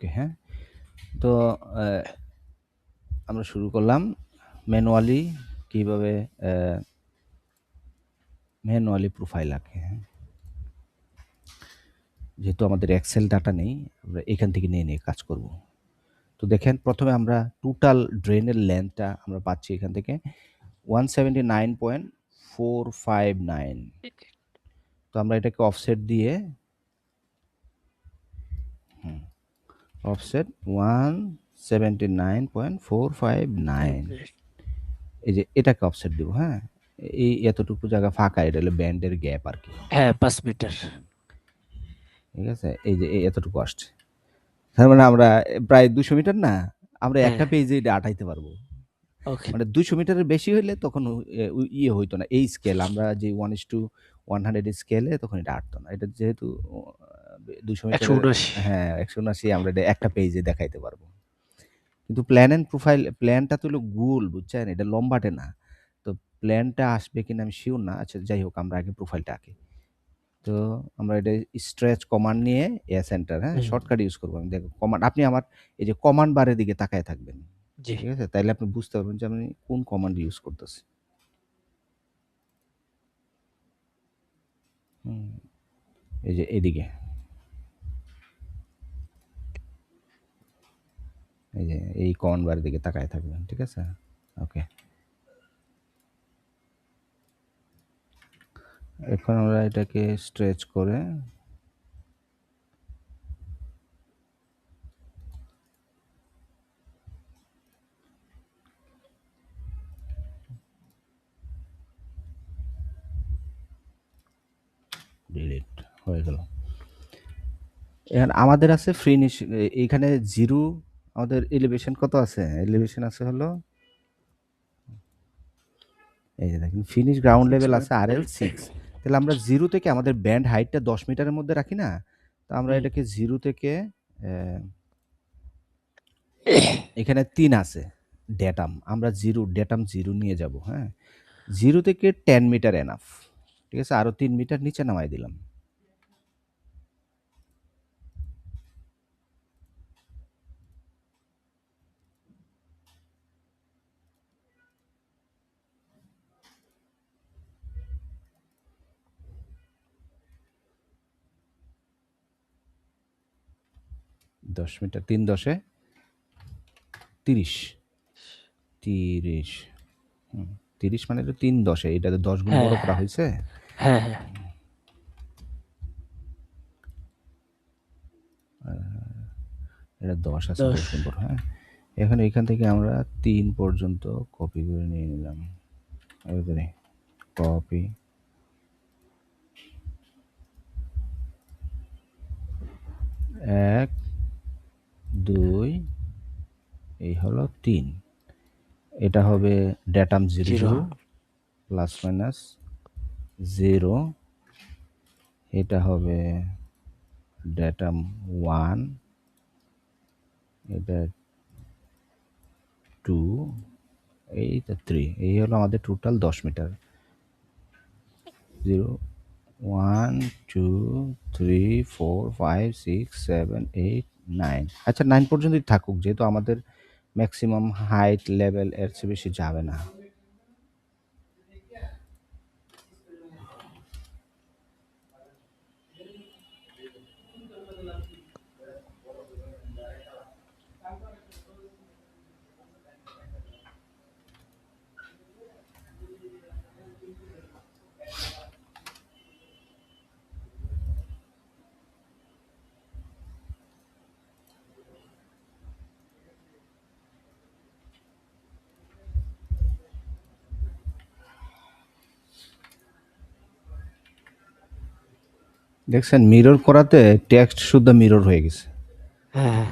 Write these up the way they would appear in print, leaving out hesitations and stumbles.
ওকে, হ্যাঁ? তো আমরা শুরু করলাম ম্যানুয়ালি কিভাবে ম্যানুয়ালি প্রোফাইল আঁকে, হ্যাঁ? যেহেতু আমাদের এক্সেল ডাটা নেই, আমরা এখান থেকে নিয়ে কাজ করব। তো দেখেন প্রথমে আমরা টোটাল ড্রেনের লেন্থটা আমরা পাচ্ছি এখান থেকে 179.459। তো আমরা এটাকে অফসেট দিয়ে অফসেট 179.459 এই যে এটাকে অফসেট দিব, হ্যাঁ? এই এতটুকু জায়গা ফাঁকা, এটা হলো ব্যান্ডের গ্যাপ আর কি। হ্যাঁ 5 মিটার। ঠিক আছে, এই যে এতটুকু আসছে, তার মানে আমরা প্রায় 200 মিটার না, আমরা একটা পেজে এটা আটাইতে পারবো। ওকে। মানে 200 মিটারের বেশি হইলে তখন ইয়ে হইতো না, এই স্কেল আমরা যে 1:100 স্কেলে তখন এটা আটতো না। এটা যেহেতু 200 মিটারের, 179। হ্যাঁ 179, আমরা এটা একটা পেজে দেখাইতে পারবো। কিন্তু প্ল্যান এন্ড প্রোফাইল, প্ল্যানটা তো হলো গোল, বুঝছেন? এটা লম্বাটে না। তো প্ল্যানটা আসবে কিনা আমি শিওর না। আচ্ছা যাই হোক, আমরা আগে প্রোফাইলটা আঁকি। তো আমরা এটা স্ট্রেচ কমান্ড নিয়ে সেন্টার, হ্যাঁ, শর্টকাট ইউজ করবো আমি। দেখো কমান্ড, আপনি আমার এই যে কমান্ড বারের দিকে তাকায় থাকবেন, জি। ঠিক আছে? তাইলে আপনি বুঝতে পারবেন যে আমি কোন কমান্ড ইউজ করতেছি। এই যে এদিকে, এই যে এই কমান্ড বারের দিকে তাকায় থাকবেন, ঠিক আছে? ওকে, এখন আমরা এটাকে স্ট্রেচ করে ডিলিট হয়ে গেল। এখন আমাদের আছে ফিনিশ, এইখানে জিরো, আমাদের এলিভেশন কত আছে? এলিভেশন আছে হলো এই যে দেখেন ফিনিশ গ্রাউন্ড লেভেল আছে RL 6। তাহলে আমরা জিরো থেকে আমাদের ব্যান্ড হাইটটা 10 মিটারের মধ্যে রাখি না? তো আমরা এটাকে জিরো থেকে এখানে 3 আছে ডেটাম, আমরা ডেটাম জিরো নিয়ে যাব, হ্যাঁ? জিরো থেকে 10 মিটার এনাফ, ঠিক আছে? আরো 3 মিটার নিচে নামাই দিলাম। দশ মিটার, 3 10 30, 30, 30 মানে তো 3 10, এটাতে 10 গুণ বড় করা হয়েছে। হ্যাঁ হ্যাঁ। এটা 10 আছে, 10। 10 গুণ বড়, হ্যাঁ? এখন এখান থেকে আমরা 3 পর্যন্ত কপি করে নিয়ে নিলাম, এবারে কপি, 1 2, এই হলো 3। এটা হবে ডেটাম 0 0। 0 প্লাস মাইনাস 0, এটা হবে ডেটাম 1, এটা 2, এইটা 3। এই হলো আমাদের টোটাল 10 মিটার। 0 1 2 3 4 5 6 7 8 9। আচ্ছা 9 পর্যন্তই থাকুক, যেহেতু আমাদের ম্যাক্সিমাম হাইট লেভেল এর চেয়ে বেশি যাবে না। দেখছেন মিরর করাতে টেক্সট শুদ্ধ মিরর হয়ে গেছে, হ্যাঁ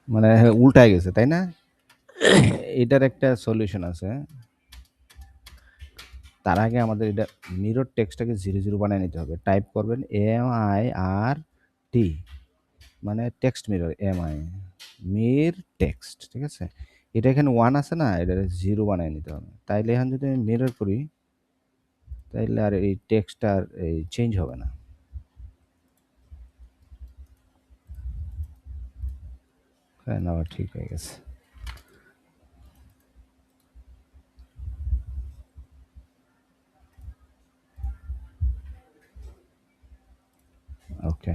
মানে উল্টায় গেছে, তাই না? এটার একটা সলিউশন আছে। তার আগে আমাদের এটা মিরর টেক্সটটাকে 0 0 বানিয়ে নিতে হবে। টাইপ করবেন MIRT, মানে text mirror, MI Mir text, ঠিক আছে? এটা এখানে 1 আছে না, এটা 0 বানিয়ে নিতে হবে। তাইলে এখন যদি আমি মিরর করি, তাইলে আর এই টেক্সটটা আর এই চেঞ্জ হবে না। ফ্যান আবার ঠিক হয়ে গেছে। Okay.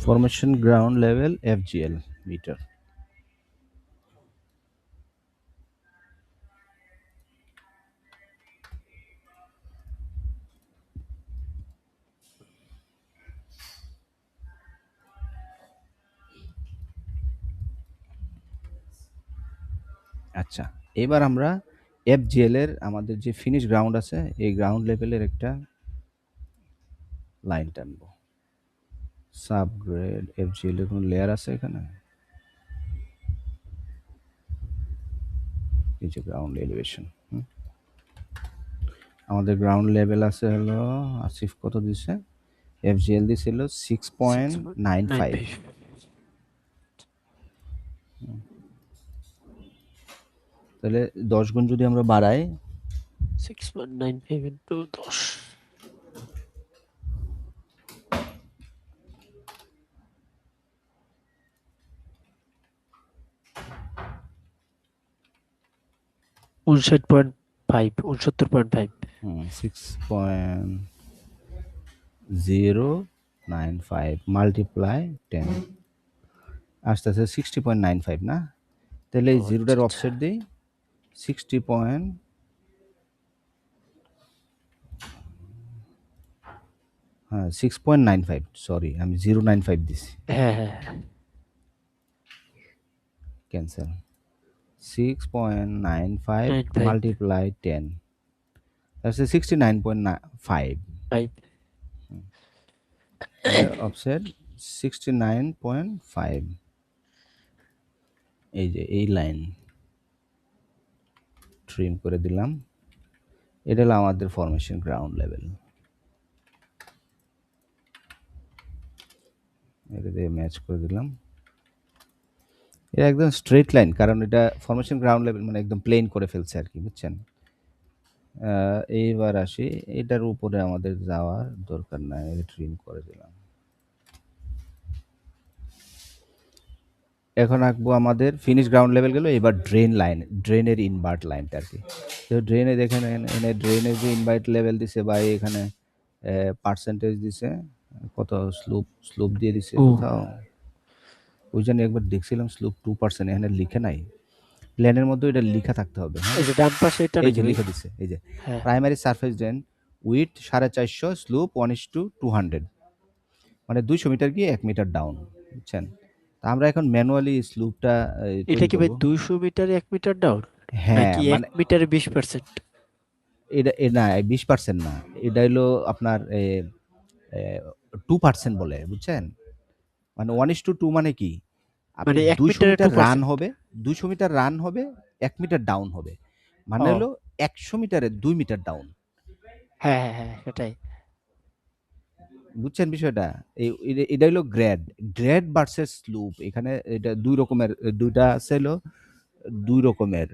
Formation ground level FGL metre. আচ্ছা, এবার আমরা FGL এর আমাদের যে ফিনিশ গ্রাউন্ড আছে এই গ্রাউন্ড লেভেলের একটা লাইন টানবো। সাবগ্রেড FGL এর কোনো লেয়ার আছে এখানে? এই যে গ্রাউন্ড এলিভেশন, আমাদের গ্রাউন্ড লেভেল আছে হলো আসিফ কত দিছে? FGL দিছিল 6.95। তাহলে 10 গুণ যদি আমরা বাড়াই 6.95 into 10 59.5 69.5 6.095 মাল্টিপ্লাই 10 আস্তে আস্তে 60.95 না? তাহলে এই জিরোটার অফসেট দিই 60 পয়েন্ট, হ্যাঁ 6.95, সরি আমি 095 দিছি, হ্যাঁ ক্যান্সেল। 6.95 95 multiply 10 that's 69.5, offset 69.5। এই যে এই লাইন ট্রিম করে দিলাম, এটা হলো আমাদের ফরমেশন গ্রাউন্ড লেভেল। এটা দিয়ে ম্যাচ করে দিলাম, এটা একদম স্ট্রেট লাইন, কারণ এটা ফরমেশন গ্রাউন্ড লেভেল মানে একদম প্লেন করে ফেলছে আর কি, বুঝছেন? এইবার আসি, এটার উপরে আমাদের যাওয়ার দরকার নাই, এটা ট্রিম করে দিলাম। এখন আঁকবো আমাদের ফিনিশ গ্রাউন্ড লেভেল গেল, এবার ড্রেন লাইন, ড্রেনের ইনভার্ট লাইনটা আর কি। তো ড্রেনে দেখেন এখানে ড্রেনের যে ইনভার্ট লেভেল দিছে বা এখানে পার্সেন্টেজ দিছে, কত স্লুপ দিয়ে দিছে কোথাও, ওই জন্য একবার দেখছিলাম স্লুপ 2%, এখানে লিখে নাই, প্ল্যানের মধ্যে এটা লিখা থাকতে হবে। হ্যাঁ, এই যে ডান পাশে এটা এই যে নাকি লিখে দিছে, এই যে হ্যাঁ primary surface drain with 450, slope 1:200, মানে 200 মিটার গিয়ে 1 মিটার ডাউন, বুঝছেন? তা আমরা এখন ম্যানুয়ালি স্লুপটা এটা তৈরি কি ভাই করব। 200 মিটারে 1 মিটার ডাউন হ্যাঁ নাকি 1 মানে মিটারে 20%? এটা না 20% না, এটা হলো আপনার 2% বলে, বুঝছেন? মানে 1:2 মানে কি, আপনি মানে 1 200 মিটারে মিটার রান 2%? হবে, 200 মিটার রান হবে, 1 মিটার ডাউন হবে, মানে ও হলো 100 মিটারে 2 মিটার ডাউন, হ্যাঁ সেটাই। বুঝছেন বিষয়টা? এটা হলো গ্রেড ভার্সেস স্লুপ। এখানে এটা দুই রকমের, দুইটা আছে হলো দুই রকমের,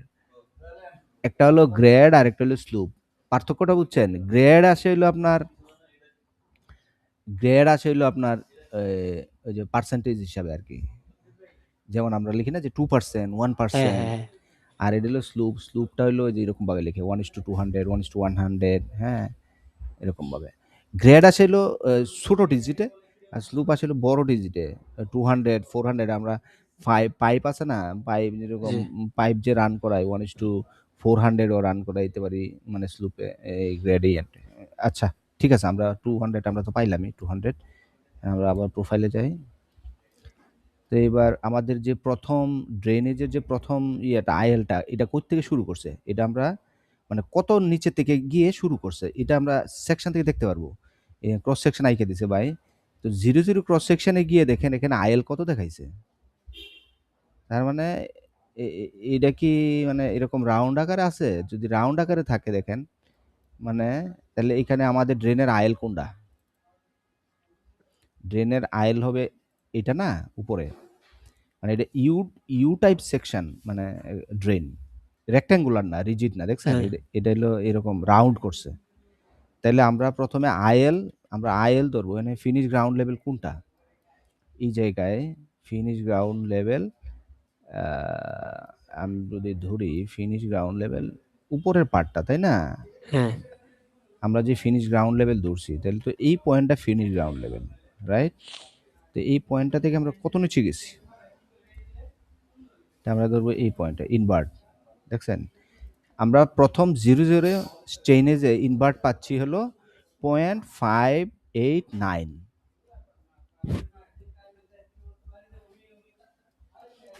একটা হলো গ্রেড আর একটা হলো স্লুপ। পার্থক্যটা বুঝছেন? গ্রেড আসে হলো আপনার ওই যে পার্সেন্টেজ হিসাবে আর কি, যেমন আমরা লিখি না যে 2%, হ্যাঁ 1%, আর এটা হলো স্লুপটা হলো যে এরকম ভাবে লিখে 1:200, 1:100, হ্যাঁ, এরকম ভাবে। গ্রেড আসে হলো ছোট ডিজিটে, আর স্লুপ আসে হলো বড় ডিজিটে, 200, 400। আমরা পাইপ আছে না, পাইপ যেরকম জি পাইপ যে রান করায় 1:400ও রান করাইতে পারি, মানে স্লুপে এই গ্রেডিয়েন্ট। আচ্ছা ঠিক আছে, আমরা 200 আমরা তো পাইলামই, 200। আমরা আবার প্রোফাইলে যাই। তো এবার আমাদের যে প্রথম ড্রেনেজের যে প্রথম ইয়েটা আইএলটা, এটা কোথা থেকে শুরু করছে, এটা আমরা মানে কত নিচে থেকে গিয়ে শুরু করছে, এটা আমরা সেকশন থেকে দেখতে পারবো। ক্রস সেকশন আইকে দিছে ভাই, তো 0 ক্রস সেকশনে গিয়ে দেখেন এখানে আইএল কত দেখাইছে। তার মানে এইটা কি মানে এরকম রাউন্ড আকারে আছে? যদি রাউন্ড আকারে থাকে দেখেন, মানে তাহলে এখানে আমাদের ড্রেনের আইএল কোনটা? ড্রেনের আইএল হবে এটা না উপরে, মানে এটা ইউ ইউ টাইপ সেকশন, মানে ড্রেন রেক্ট্যাঙ্গুলার না, রিজিড না, দেখছেন হ্যাঁ এটা হলো এরকম রাউন্ড করছে। তাহলে আমরা প্রথমে আইএল, আমরা আইএল ধরবো, এখানে ফিনিশ গ্রাউন্ড লেভেল কোনটা? এই জায়গায় ফিনিশ গ্রাউন্ড লেভেল, আমি যদি ধরি ফিনিশ গ্রাউন্ড লেভেল উপরের পার্টটা, তাই না? হ্যাঁ আমরা যে ফিনিশ গ্রাউন্ড লেভেল ধরছি, তাহলে তো এই পয়েন্টটা ফিনিশ গ্রাউন্ড লেভেল, রাইট? তো এই পয়েন্টটা থেকে আমরা কত নিচে গেছি? তা আমরা ধরবো এই পয়েন্টটা ইনভার্ট, দেখছেন? আমরা প্রথম 0 চেইনে যে ইনভার্ট পাচ্ছি হলো 0.589,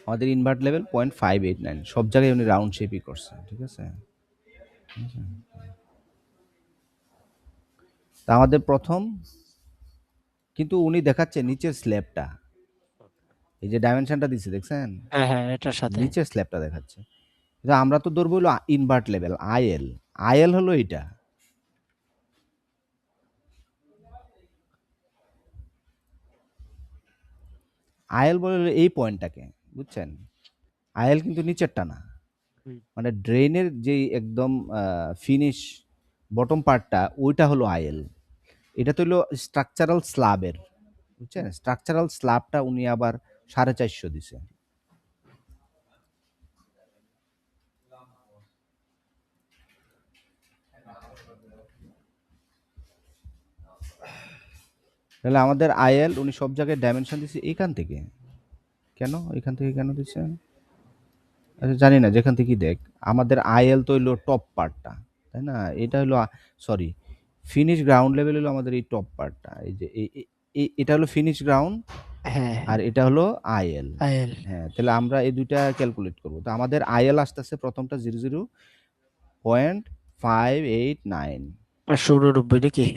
আমাদের ইনভার্ট লেভেল 0.589, সব জায়গায় উনি রাউন্ড শেপই করছে, ঠিক আছে? তা আমাদের প্রথম, কিন্তু উনি দেখাচ্ছে নিচের স্ল্যাবটা, এই যে ডাইমেনশনটা দিচ্ছে দেখছেন, হ্যাঁ হ্যাঁ এটার সাথে। নিচের স্ল্যাবটা দেখাচ্ছে। কিন্তু আমরা তো ধরবো হলো ইনভার্ট লেভেল আইএল, আইএল হলো এটা। আইএল বলে হলো এই পয়েন্টটাকে, বুঝছেন? আইএল কিন্তু নিচেরটা না, হুম, মানে ড্রেনের যে একদম ফিনিশ বটম পার্টটা ওইটা হলো আইএল। এটা তো হলো স্ট্রাকচারাল স্ল্যাবের, বুঝছেন? স্ট্রাকচারাল স্ল্যাবটা উনি আবার 450 দিছে। তাহলে আমাদের আইএল উনি সব জায়গায় ডাইমেনশন দিছে এইখান থেকে, কেন এখান থেকে কেন দিচ্ছে? আচ্ছা জানি না, যেখান থেকে দেখ, আমাদের আইএল তো হইলো টপ পার্টটা, তাই না? এটা হলো, সরি, ফিনিশ গ্রাউন্ড লেভেল হলো আমাদের এই টপ পার্টটা, এই যে এটা হলো ফিনিশ গ্রাউন্ড, হ্যাঁ আর এটা হলো আইএল। আইএল হ্যাঁ, তাহলে আমরা এই দুইটা ক্যালকুলেট করবো। তো আমাদের আইএল আসতেছে প্রথমটা 00.589, 589 নাকি?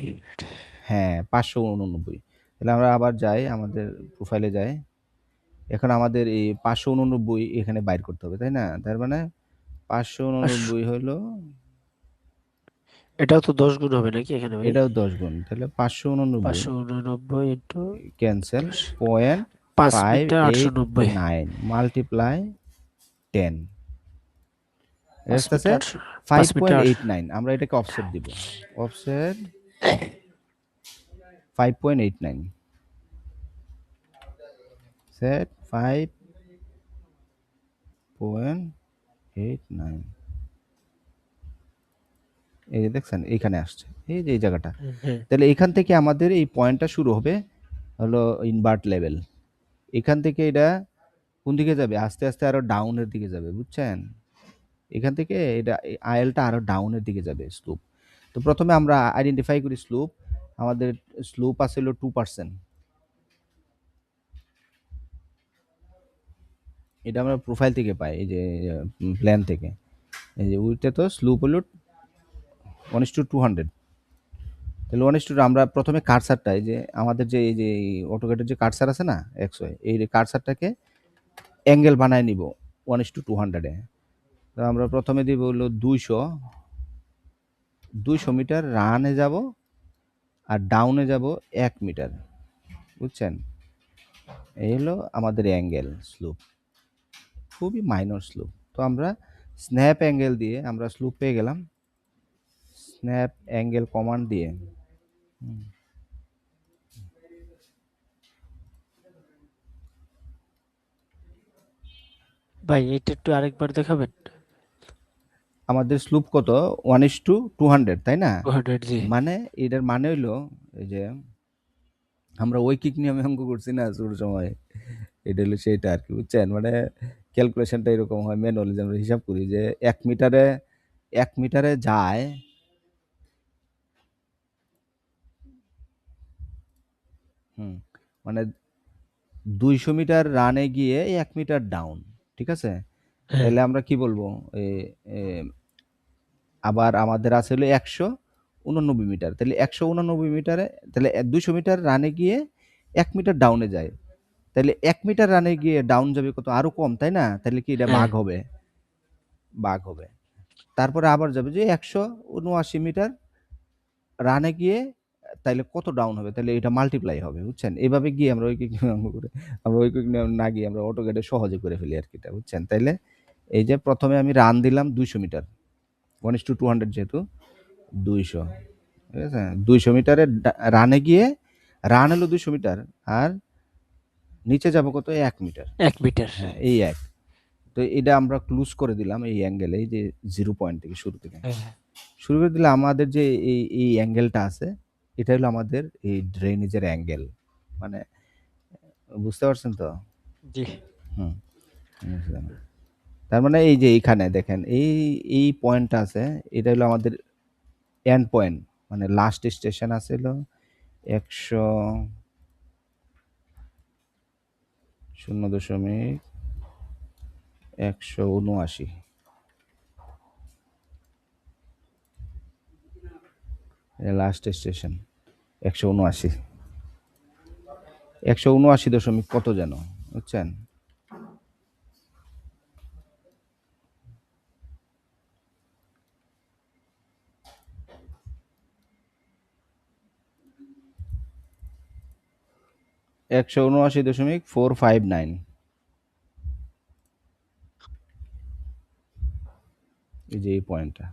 হ্যাঁ 589। তাহলে আমরা আবার যাই, আমাদের প্রোফাইলে যাই। এখন আমাদের এই 589 এখানে বাইর করতে হবে, তাই না? তার মানে 589 হলো, এটাও তো 10 গুণ হবে নাকি এখানে ভাই? এটাও 10 গুণ, তাহলে 589 589 ইন্টু ক্যান্সেল, 5 মিটার 890। 0.589 মাল্টিপ্লাই 10, এটা 5 আসতেছে মিটার 5 মিটার 5.89। আমরা এটাকে অফসেট দিব, অফসেট 5.89, সেট 5.89, এই যে দেখছেন এইখানে আসছে, এই যে এই জায়গাটা। হ্যাঁ তাহলে এখান থেকে আমাদের এই পয়েন্টটা শুরু হবে হলো ইনভার্ট লেভেল। এখান থেকে এটা কোন দিকে যাবে? আস্তে আস্তে আরো ডাউনের দিকে যাবে, বুঝছেন? এখান থেকে এটা আইএলটা আরো ডাউনের দিকে যাবে, স্লুপ। তো প্রথমে আমরা আইডেন্টিফাই করি স্লুপ। আমাদের স্লুপ আছে হলো 2%, এটা আমরা প্রোফাইল থেকে পাই, এই যে প্ল্যান থেকে। এই যে ওইটা তো স্লুপ হলো 1:200। তাহলে 1:2, আমরা প্রথমে কার্সারটা, এই যে আমাদের যে এই যে অটোকেটের যে কার্সার আছে না, এক্স ওয়াই, এই কার্সারটাকে অ্যাঙ্গেল বানায় নিব 1:200 এ। তো আমরা প্রথমে দিব হলো 200 মিটার রানে যাব, আর ডাউনে যাব 1 মিটার, বুঝছেন? এই হলো আমাদের অ্যাঙ্গেল স্লুপ, খুবই মাইনর স্লুপ। তো আমরা স্ন্যাপ অ্যাঙ্গেল দিয়ে আমরা স্লুপ পেয়ে গেলাম, স্ন্যাপ অ্যাঙ্গেল কমান্ড দিয়ে। ভাই এটা একটু আরেকবার দেখাবেন। আমাদের স্লুপ কত? 1:200, তাই না? 200 জি। মানে এটার মানে হইলো, এই যে আমরা ঐকিক নিয়মে অঙ্ক করছি না শুরুর সময়, এটা হলো সেইটা আর কি, বুঝছেন? মানে ক্যালকুলেশনটা এরকম হয়, ম্যানুয়ালি যে আমরা হিসাব করি যে 1 মিটারে যায়, হুম, মানে 200 মিটার রানে গিয়ে 1 মিটার ডাউন, ঠিক আছে? হ্যাঁ তাহলে আমরা কি বলবো? এ, এ, আবার আমাদের আছে হলো 189 মিটার, তাহলে 189 মিটারে, তাহলে 200 মিটার রানে গিয়ে 1 মিটার ডাউনে যায়। তাইলে 1 মিটার রানে গিয়ে ডাউন যাবে কত? আরো কম, তাই না? তাইলে কি এটা হ্যাঁ বাঘ হবে? বাঘ হবে। তারপরে আবার যাবে যে ১৭৯ মিটার রানে গিয়ে তাইলে কত ডাউন হবে? তাইলে এটা মাল্টিপ্লাই হবে, বুঝছেন? এভাবে গিয়ে আমরা ঐকিক নিয়ম করে আমরা ঐকিক নিয়ম না গিয়ে আমরা অটোক্যাডে সহজে করে ফেলি আরকি এটা, বুঝছেন? তাইলে এই যে ১ম এ আমি রান দিলাম ২০০ মিটার। 1:200 যেহেতু ২০০, ঠিক আছে? ২০০ মিটারের রানে গিয়ে রান হলো ২০০ মিটার আর নিচে যাবো কত? ১ মিটার। ১ মিটার। হ্যাঁ, এই ১। তো এটা আমরা ক্লুজ করে দিলাম এই অ্যাঙ্গেলে, এই যে 0 পয়েন্ট থেকে শুরু থেকে। হ্যাঁ, শুরু করে দিলে আমাদের যে এই অ্যাঙ্গেলটা আছে, এটা হলো আমাদের এই ড্রেনেজের অ্যাঙ্গেল। মানে বুঝতে পারছেন তো? জি। হুম, বুঝলাম। তার মানে এই যে এইখানে দেখেন এই পয়েন্টটা আছে, এটা হলো আমাদের এন্ড পয়েন্ট। মানে লাস্ট স্টেশন আছে হলো ১০০ 0.১৭৯। Last station ১৭৯। ১৭৯ দশমিক কত যেন, বুঝছেন? ১৭৯.459। এই যে এই পয়েন্টটা।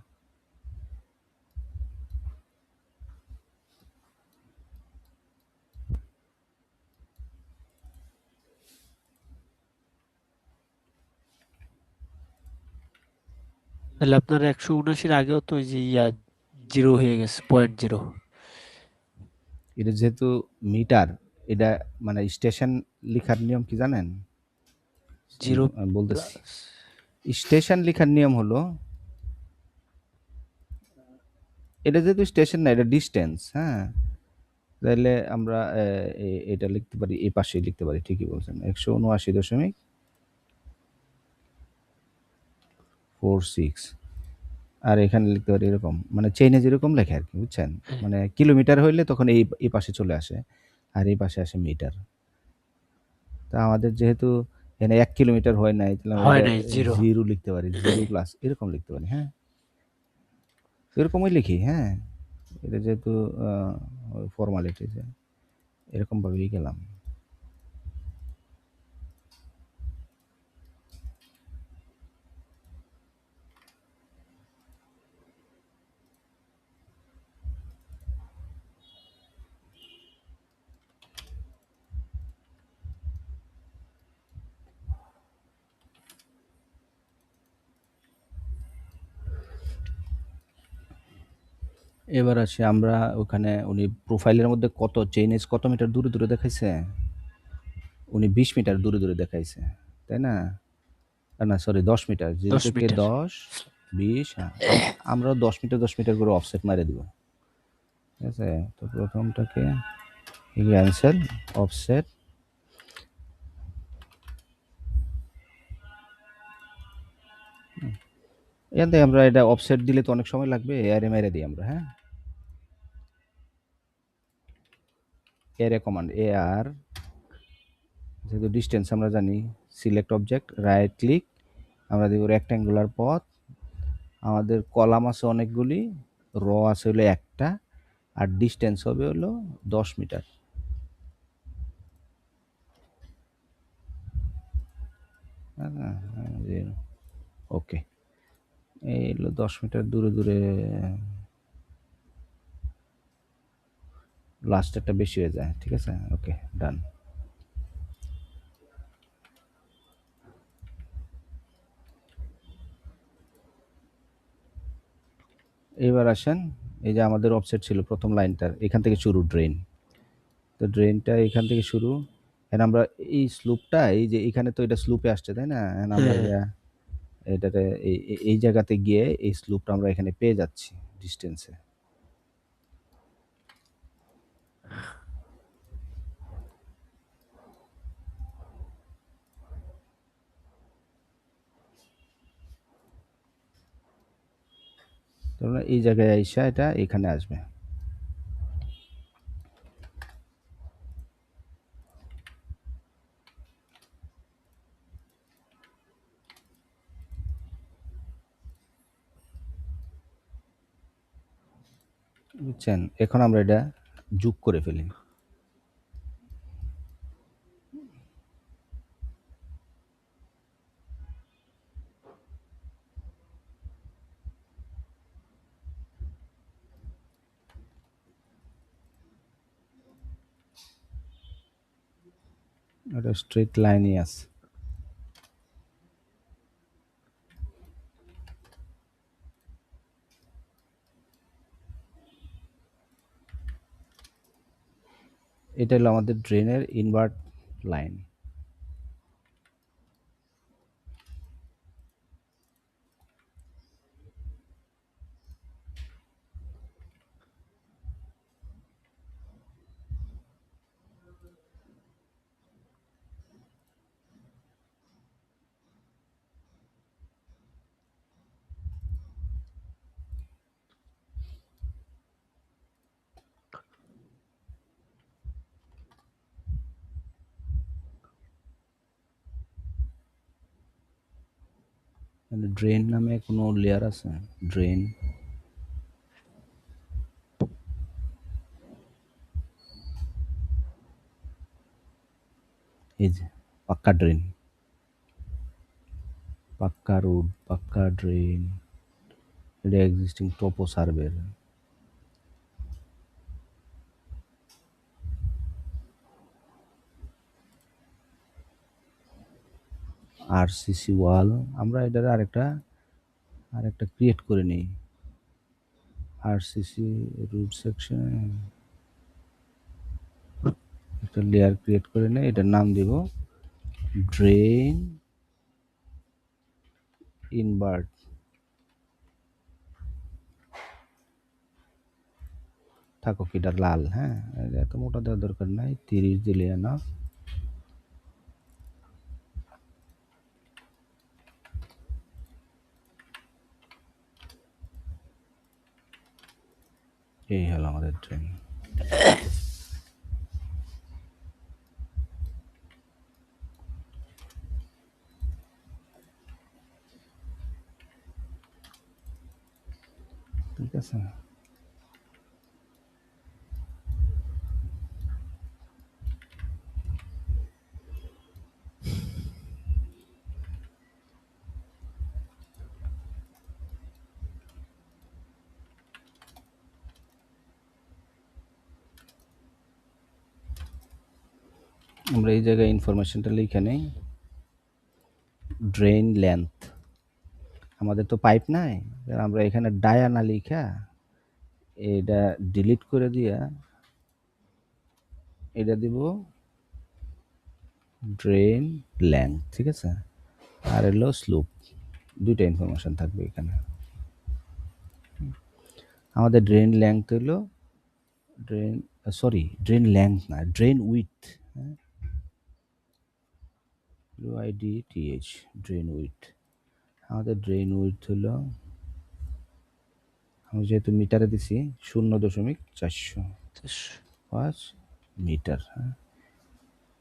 তাহলে আপনার ১৭৯-র আগেও তো ওই যে 0 হয়ে গেছে, 0.0। এটা যেহেতু মিটার, এটা মানে স্টেশন লিখার নিয়ম কি জানেন? 0 আমি বলতেছি। প্লাস। স্টেশন লিখার নিয়ম হলো, এটা যেহেতু স্টেশন না, এটা ডিসট্যান্স, হ্যাঁ? তাইলে আমরা এটা লিখতে পারি, এই পাশেই লিখতে পারি, ঠিকই বলছেন। ১৭৯.46। আর এখানে লিখতে পারি এরকম। মানে চেইনে যেরকম লেখে আরকি, বুঝছেন? হ্যাঁ, মানে কিলোমিটার হইলে তখন এই পাশে চলে আসে। আর এই পাশে আসে মিটার। তা আমাদের যেহেতু এখানে ১ কিলোমিটার হয় নাই, তাহলে আমরা হয় এটা নাই 0। 0 লিখতে পারি। 0 প্লাস এরকম লিখতে পারি, হ্যাঁ? এরকমই লিখি, হ্যাঁ? এটা যেহেতু আ ফর্মালিটি, যে এরকমভাবেই গেলাম। এবার আসি আমরা, ওখানে উনি প্রোফাইলের মধ্যে কত চেইন এজ কত মিটার দূরে দেখাইছে? উনি ২০ মিটার দূরে দেখাইছে। তাই না? না সরি ১০ মিটার। 0 ১০ থেকে মিটার। ১০, ২০, হ্যাঁ। আমরাও ১০ মিটার করে অফসেট মাইরা দিব। ঠিক আছে? তো প্রথমটাকে ক্যানসেল, অফসেট। এখান থেকে আমরা এটা অফসেট দিলে তো অনেক সময় লাগবে। এআরএ মাইরা দিই আমরা, হ্যাঁ? এআরএ কমান্ড, এআর, যেহেতু ডিসট্যান্স আমরা জানি, সিলেক্ট অবজেক্ট, রাইট ক্লিক, আমরা দেব রেক্ট্যাঙ্গুলার পথ। আমাদের কলাম আছে অনেকগুলি, র আছে হলো একটা, আর ডিসট্যান্স হবে হলো ১০ মিটার। ওকে, এই হলো ১০ মিটার দূরে লাস্টেরটা বেশি হয়ে যায়, ঠিক আছে? ওকে, ডান। এবার আসেন, এই যে আমাদের অফসেট ছিল প্রথম লাইনটার, এখান থেকে শুরু ড্রেন। তো ড্রেনটা এখান থেকে শুরু। এখন আমরা এই স্লুপটা, এই যে এখানে তো এটা স্লুপে আসছে, তাই না? এখন আমরা হ্যাঁ, এটাতে এই জায়গাতে গিয়ে এই স্লুপটা আমরা এখানে পেয়ে যাচ্ছি ডিসটেন্সে। তার মানে এই জায়গায় আইসা এটা এখানে আসবে। বুঝছেন? এখন আমরা এটা যোগ করে ফেলি। এটা স্ট্রেট লাইনই আছে। এটা হলো আমাদের ড্রেনের ইনভার্ট লাইন। মানে ড্রেন নামে কোনো লেয়ার আছে? ড্রেন, এই যে পাক্কা ড্রেন, পাক্কা রোড, পাক্কা ড্রেন। এটা এক্সিস্টিং টোপো সার্ভের। আরসিসি ওয়াল, আমরা এটার আরেকটা ক্রিয়েট করে নিই। আরসিসি রুট সেকশনে একটা লেয়ার ক্রিয়েট করে নেই, এটার নাম দিব ড্রেন ইনভার্ট। থাকুক এটা লাল, হ্যাঁ, এত মোটা দেওয়ার দরকার নাই, 30 দিলে না। এই হলো আমাদের ড্রেন। ঠিক আছে, আমরা এই জায়গায় ইনফরমেশনটা লিখে নেই। ড্রেন লেন্থ, আমাদের তো পাইপ নাই, আমরা এখানে ডায়ানা লিখা এটা ডিলিট করে দিয়া এটা দিব ড্রেন লেন্থ। ঠিক আছে, আর হলো স্লুপ, দুইটা ইনফরমেশন থাকবে এখানে। আমাদের ড্রেন লেন্থ হলো ড্রেন, সরি ড্রেন লেন্থ না, ড্রেন উইথ, হ্যাঁ, UIDTH, ড্রেন উইথ। আমাদের ড্রেন উইথ হলো, আমি যেহেতু মিটারে দিছি 0.405 মিটার, হ্যাঁ।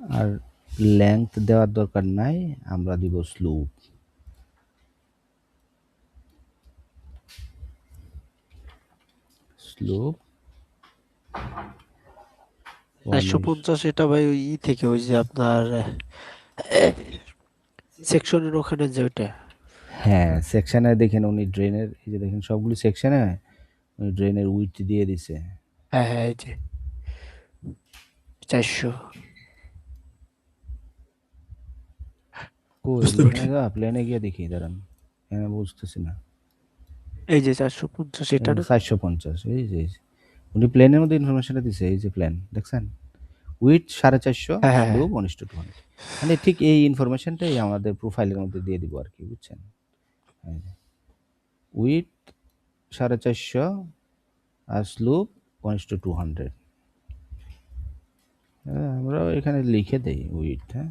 আর লেন্থ দেওয়ার দরকার নাই, আমরা দিব স্লুপ। স্লুপ 450 এটা ভাই ওই থেকে ওই যে আপনার সেকশনের ওখানে যে ওইটা। হ্যাঁ, সেকশনে দেখেন উনি ড্রেনের, এই যে দেখেন সবগুলি সেকশনে উনি ড্রেনের উইথ দিয়ে দিছে। হ্যাঁ হ্যাঁ, এই যে 400। কই বুঝতে পারছি। প্লেনে গিয়ে দেখি, দাঁড়ান, এখানে বুঝতেছি না। এই যে 450 এটা না? 450, এই যে উনি প্লেনের মধ্যে ইনফরমেশনটা দিছে, এই যে প্লেন দেখছেন, উইথ 450, হ্যাঁ হ্যাঁ হ্যাঁ। স্লোপ 1:200। মানে ঠিক এই ইনফরমেশনটাই আমাদের প্রোফাইলের মধ্যে দিয়ে দিব আর কি, বুঝছেন। উইথ 450 আর স্লোপ 1:200। হ্যাঁ, আমরা এখানে লিখে দেই উইথ, হ্যাঁ।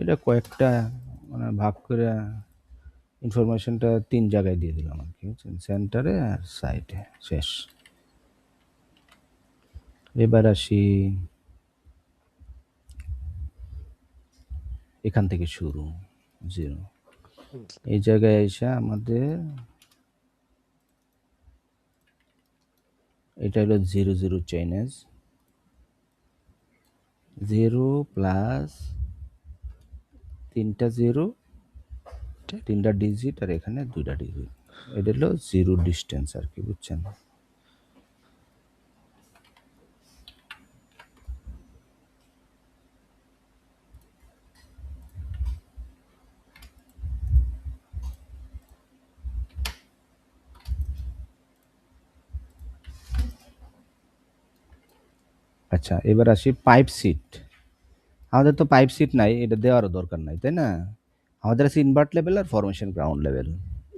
এটা কয়েকটা মানে ভাগ করে ইনফরমেশনটা 3 জায়গায় দিয়ে দিলাম আর কি, বুঝছেন, সেন্টারে আর সাইডে, শেষ। এবার আসি এখান থেকে শুরু 0 এই জায়গায় এসে আমাদের এটা হলো 0 চেইনেজ 0 প্লাস 3টা 0 3টা ডিজিট আর এখানে 2টা ডিজিট এটা হলো 0 ডিস্টেন্স আর কি বুঝছেন আচ্ছা এবার আসি পাইপ সিট আমাদের তো পাইপ সিট নাই এটা দেওয়ারও দরকার নাই তাই না আমাদের আছে ইনভার্ট লেভেল আর ফরমেশন গ্রাউন্ড লেভেল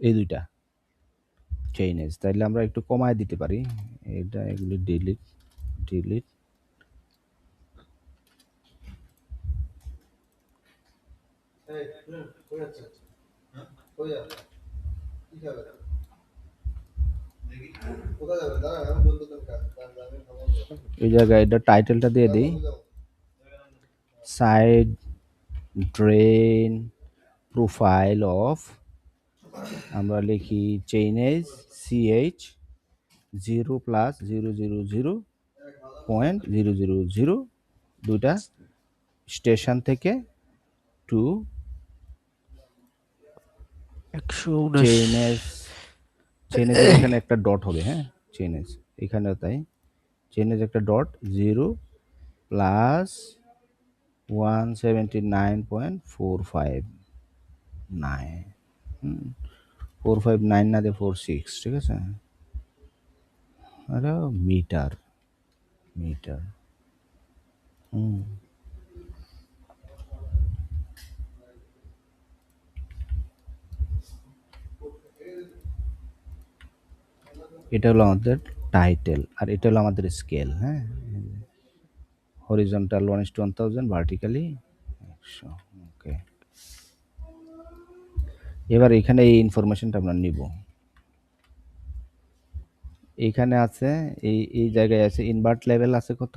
এই দুইটা চেইনেজ তাইলে আমরা একটু কমায় দিতে পারি এটা এগুলি ডিলিট ডিলিট এই জায়গায় এটা টাইটেলটা দিয়ে দিই সাইড ড্রেন প্রোফাইল অফ আমরা লিখি চেইনেজ সিএইচ 0 প্লাস 0.000 দুইটা স্টেশন থেকে টু 119 চেইনেজ চেইনেজের এখানে একটা ডট হবে হ্যাঁ চেইনেজ এখানেও তাই চেইনেজ একটা ডট 0 প্লাস 179.459 459 না দিয়ে 46 ঠিক আছে আরে মিটার মিটার এটা হলো আমাদের টাইটেল আর এটা হলো আমাদের স্কেল হ্যাঁ হরিজন্টাল 1:1000 ভার্টিক্যালি 100 ওকে এবার এখানে এই ইনফরমেশনটা আমরা নিব এখানে আছে এই জায়গায় আছে ইনভার্ট লেভেল আছে কত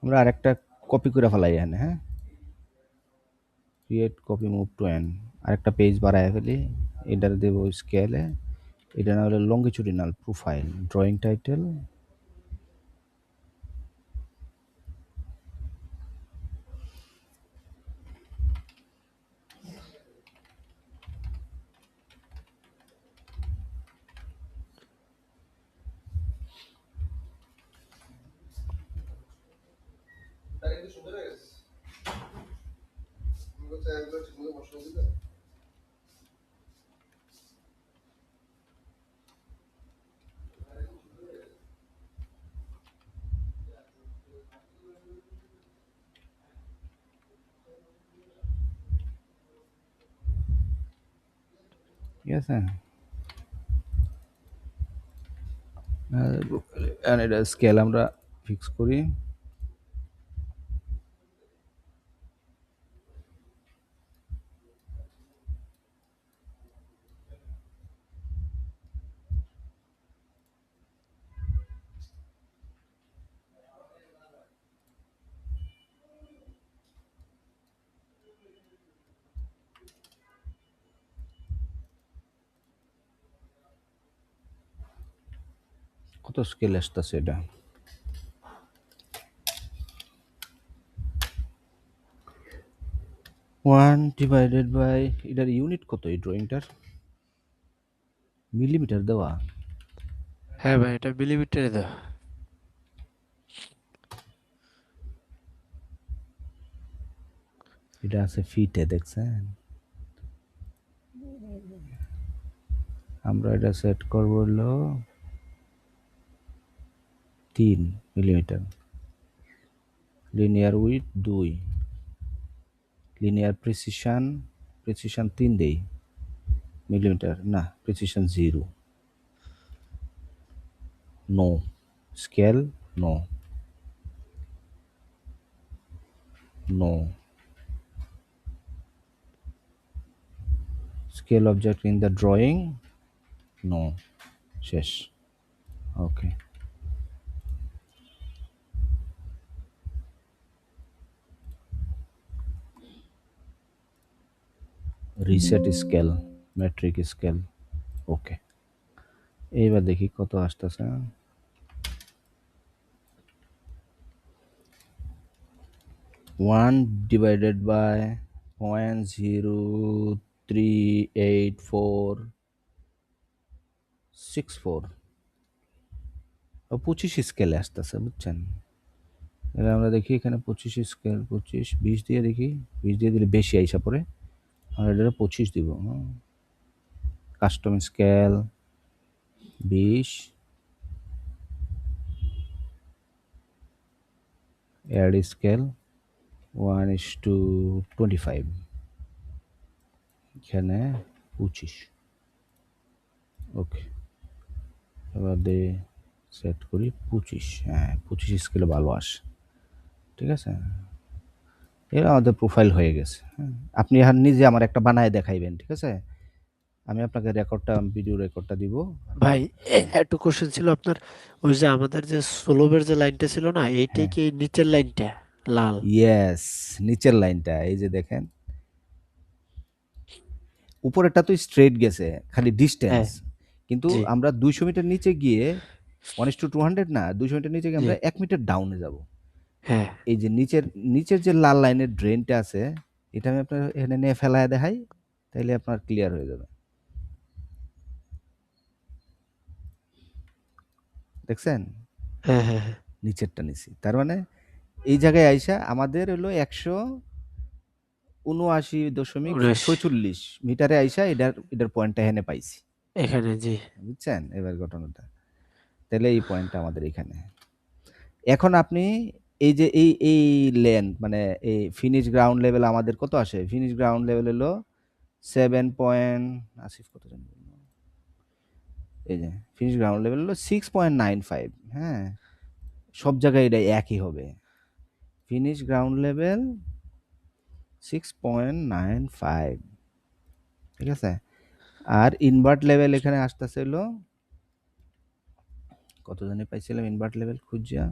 আমরা আরেকটা কপি করে ফেলাই এখানে হ্যাঁ create copy move to end আরেকটা পেজ বাড়ায় ফেলি এটার দেব স্কেলে এটা না হলে লঙ্গিচুডিনাল প্রোফাইল ড্রয়িং টাইটেল ঠিক আছে আর এটা স্কেল আমরা ফিক্স করি কত স্কেল আসতেছে এটা 1 ডিভাইডেড বাই এটার ইউনিট কত এই ড্রয়িংটার মিলিমিটার দেওয়া হ্যাঁ ভাই এটা মিলিমিটারে দাও এটা আছে ফিটে দেখছেন আমরা এটা সেট করব হলো 3 millimetre linear with 2 linear precision 3 দেই মিলিমিটার না precision 0 no scale no, no, scale object in the drawing, no, শেষ। Okay, reset scale, metric scale, okay. এইবার দেখি কত আসতেছে। 1/0.38464, 25 স্কেলে আসতেছে, বুঝছেন? এবার আমরা দেখি এখানে 25 স্কেল, 25 20 দিয়ে দেখি, 20 দিয়ে দিলে বেশি আইসা পড়ে, আমরা এটা 25 দিব। কাস্টম স্কেল 20, অ্যাড স্কেল 1:25, এখানে 25। ওকে, এবার দিয়ে সেট করি 25। হ্যাঁ, 25 স্কেলে ভালো আসে, ঠিক আছে। এরা আমাদের প্রোফাইল হয়ে গেছে। হ্যাঁ, আপনি এখন নিজে আমার একটা বানায় দেখাইবেন, ঠিক আছে? আমি আপনাকে রেকর্ডটা, ভিডিও রেকর্ডটা দিব। ভাই একটু কোশ্চেন ছিল আপনার, ওই যে আমাদের যে সোলভের যে লাইনটা ছিল না, এইটাই হ্যাঁ, কি এই নিচের লাইনটা লাল? ইয়েস, নিচের লাইনটা এই যে দেখেন, উপরেরটা তো স্ট্রেট গেছে, খালি ডিস্টেন্স। হ্যাঁ। কিন্তু জি। আমরা 200 মিটার নিচে গিয়ে 1:200 না, 200 মিটার নিচে গিয়ে জি। আমরা 1 মিটার ডাউনে যাব। হ্যাঁ। এই যে নিচের যে লাল লাইনের ড্রেনটা আছে, এটা আমি আপনার এখানে নিয়ে ফেলায় দেখাই, তাইলে আপনার ক্লিয়ার হয়ে যাবে। দেখছেন? হ্যাঁ। হ্যাঁ। হ্যাঁ। নিচেরটা নিছি। তার মানে এই জায়গায় আইসা আমাদের হলো 19 179.46 মিটারে আইসা এটার পয়েন্টটা এখানে পাইছি। এখানে, জি। বুঝছেন এবার ঘটনাটা? তাহলে এই পয়েন্টটা আমাদের এখানে। এখন আপনি এই যে এই লেন্থ মানে এই ফিনিশ গ্রাউন্ড লেভেল আমাদের কত আসে? ফিনিশ গ্রাউন্ড লেভেল হলো 7 পয়েন্ট, আসিফ কত জানি বলল? এই যে ফিনিশ গ্রাউন্ড লেভেল হলো 6.95। হ্যাঁ? সব জায়গায় এটা একই হবে। ফিনিশ গ্রাউন্ড লেভেল 6.95, ঠিক আছে? আর ইনভার্ট লেভেল এখানে আসতেছে হলো কত জানি পাইছিলাম ইনভার্ট লেভেল খুঁজিয়া,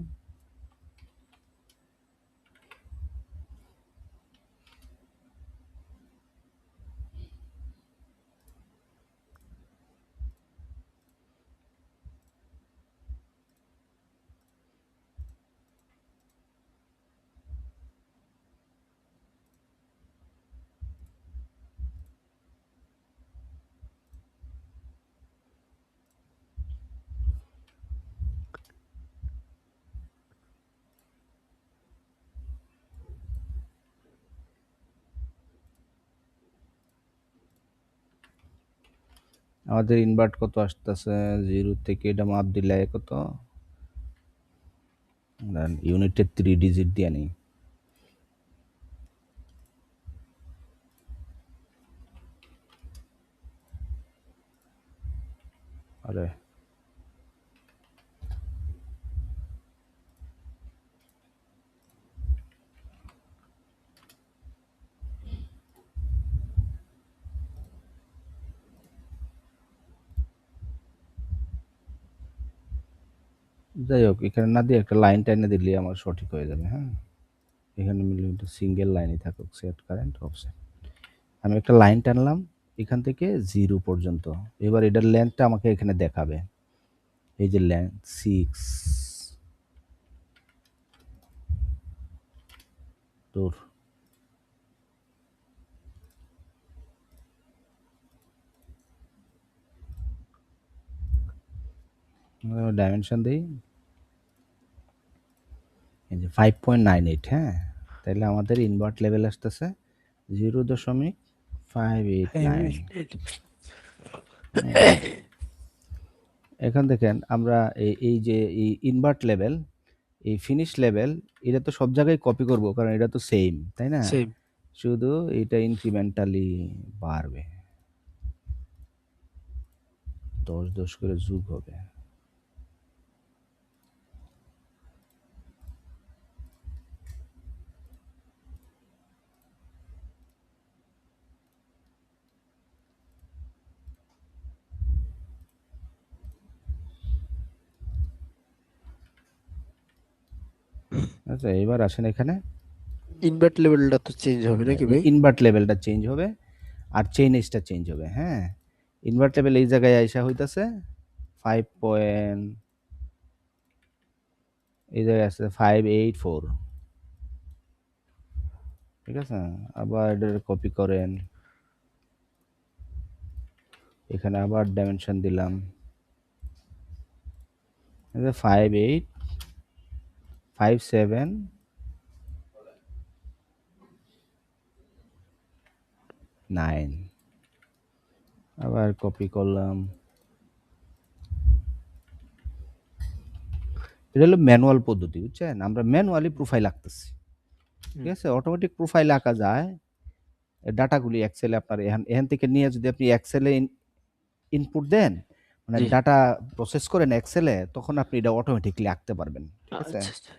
আমাদের ইনভার্ট কত আসতেছে, 0 থেকে এটা মাপ দিলে কত, ইউনিটের 3 ডিজিট দিয়ে নেই। আরে যাই হোক, এখানে না দিয়ে একটা লাইন টাইনে দিলে আমার সঠিক হয়ে যাবে। হ্যাঁ, এখানে মিলিমিটার সিঙ্গেল লাইনই থাকুক, সেট কারেন্ট অফসেট। আমি একটা লাইন টানলাম এখান থেকে 0 পর্যন্ত। এবার এটার লেন্থটা আমাকে এখানে দেখাবে। এই যে লেন্থ 6 দূর, ডাইমেনশন দিই, এই যে 5.98। হ্যাঁ, তাহলে আমাদের ইনভার্ট লেভেল আসতেছে 0.589। এখন দেখেন আমরা এই যে এই ইনভার্ট লেভেল, এই ফিনিশ লেভেল, এটা তো সব জায়গায় কপি করব কারণ এটা তো সেম, তাই না? সেম। শুধু এটা ইনক্রিমেন্টালি বাড়বে, 10 10 করে যোগ হবে। আচ্ছা, এবার আসেন এখানে। ইনভার্ট লেভেলটা তো চেঞ্জ হবে নাকি ভাই? ইনভার্ট লেভেলটা চেঞ্জ হবে আর চেইন এজটা চেঞ্জ হবে, হ্যাঁ? ইনভার্ট লেভেল এই জায়গায় আইসা হইতাছে 5 পয়েন্ট, এই জায়গায় আছে 584, ঠিক আছে? আবার এটা কপি করেন, এখানে আবার ডাইমেনশন দিলাম, এই যে 58, 57, 9, আবার কপি করলাম। এটা হলো ম্যানুয়াল পদ্ধতি, বুঝছেন? আমরা ম্যানুয়ালি প্রোফাইল আঁকতেছি, ঠিক হুম, আছে? অটোমেটিক প্রোফাইল আঁকা যায়। ডাটাগুলি এক্সেলে আপনার এখান এখান থেকে নিয়ে যদি আপনি এক্সেলে ইনপুট দেন, মানে জি। ডাটা প্রসেস করেন এক্সেলে, তখন আপনি এটা অটোমেটিক্যালি আঁকতে পারবেন, ঠিক আছে? আচ্ছা আচ্ছা।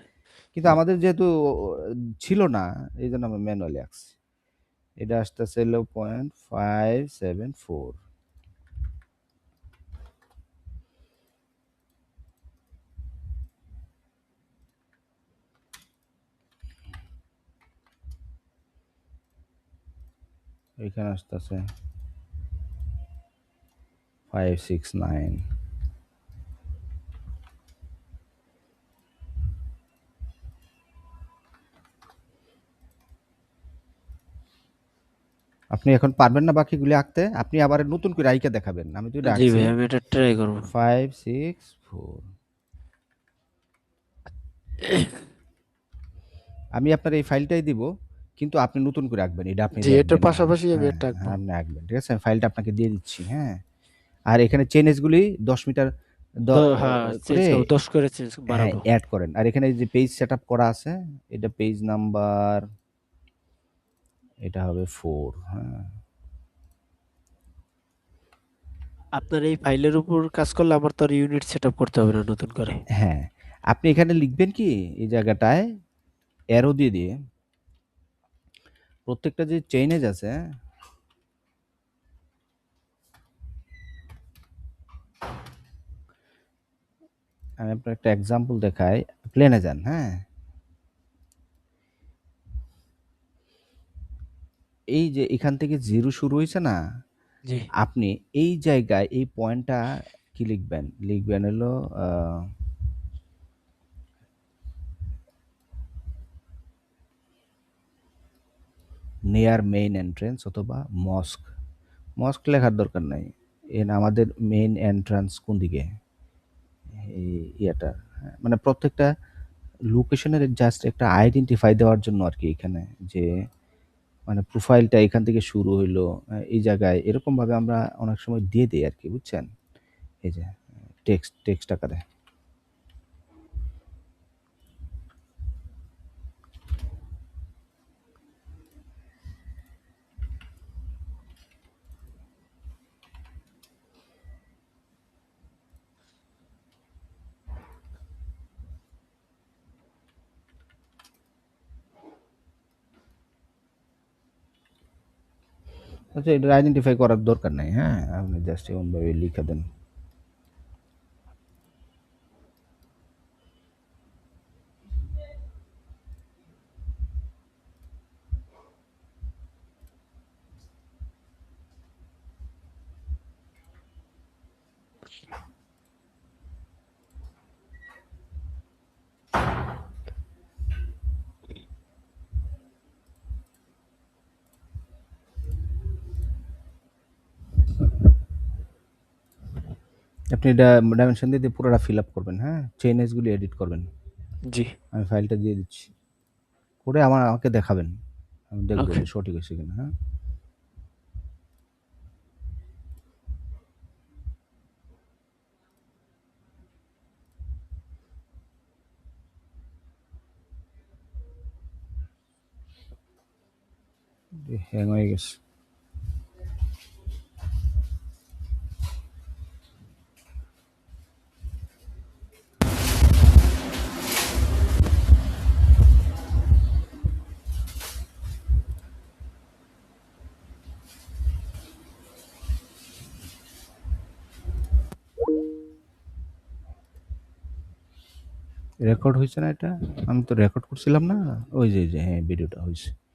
কিন্তু আমাদের যেহেতু ছিল না, এই জন্য আমরা ম্যানুয়ালি আঁকছি। এটা আসতেছে হলো 0.574, এখানে আসতেছে 569। আপনি এখন পারবেন না বাকিগুলি আঁকতে? আপনি আবার নতুন করে আইকা দেখাবেন। আমি তো এটা জি আঁকছি। ভাই, আমি এটা ট্রাই করবো। 564। আমি আপনার এই ফাইলটাই দিব, কিন্তু আপনি নতুন করে আঁকবেন। এটা আপনি জি, এটার দেখবেন না। পাশাপাশি আমি হ্যাঁ, এটা আঁকবো। হ্যাঁ, আপনি আঁকবেন। ঠিক আছে? আমি ফাইলটা আপনাকে দিয়ে দিচ্ছি, হ্যাঁ? আর এখানে চেইন এজগুলি 10 মিটার দ হ্যাঁ, চেঞ্জ করে, করবো, 10 করে চেঞ্জ হ্যাঁ, বাড়াবো। এড করেন। আর এখানে যে পেজ সেটআপ করা আছে, এটা পেজ নাম্বার, এটা হবে 4, হ্যাঁ? আপনার এই ফাইলের উপর কাজ করলে আমার তো আর ইউনিট সেট আপ করতে হবে না নতুন করে। হ্যাঁ, আপনি এখানে লিখবেন কি এই জায়গাটায় অ্যারো দিয়ে প্রত্যেকটা যে চেইন এজ আছে, আমি আপনার একটা এক্সাম্পল দেখাই। প্লেনে যান, হ্যাঁ? এই যে এখান থেকে 0 শুরু হইছে না? জি। আপনি এই জায়গায় এই পয়েন্টটা কি লিখবেন? লিখবেন হলো আ নিয়ার মেইন এন্ট্রান্স অথবা মস্ক। মস্ক লেখার দরকার নাই। আমাদের মেইন এন্ট্রান্স কোন দিকে? এই ইয়েটা, হ্যাঁ? মানে প্রত্যেকটা লোকেশনের জাস্ট একটা আইডেন্টিফাই দেওয়ার জন্য আরকি এখানে, যে মানে প্রোফাইলটা এখান থেকে শুরু হইলো, এই জায়গায় এরকমভাবে আমরা অনেক সময় দিয়ে দেই আরকি, বুঝছেন? এই যে টেক্সট আকারে। আচ্ছা, এটা আইডেন্টিফাই করার দরকার নাই, হ্যাঁ? আপনি জাস্ট এমনভাবে লিখে দেন। আপনি এটা ডাইমেনশন দিয়ে পুরোটা ফিল আপ করবেন, হ্যাঁ? চেইন এজগুলি এডিট করবেন। জি। আমি ফাইলটা দিয়ে দিচ্ছি। করে আমাকে দেখাবেন। আমি দেখব ওকে। যে সঠিক হইছে কিনা, হ্যাঁ? হ্যাং হয়ে গেছে। রেকর্ড হইছে না এটা? আমি তো রেকর্ড করছিলাম না? ওই যে, হ্যাঁ, ভিডিওটা হইছে।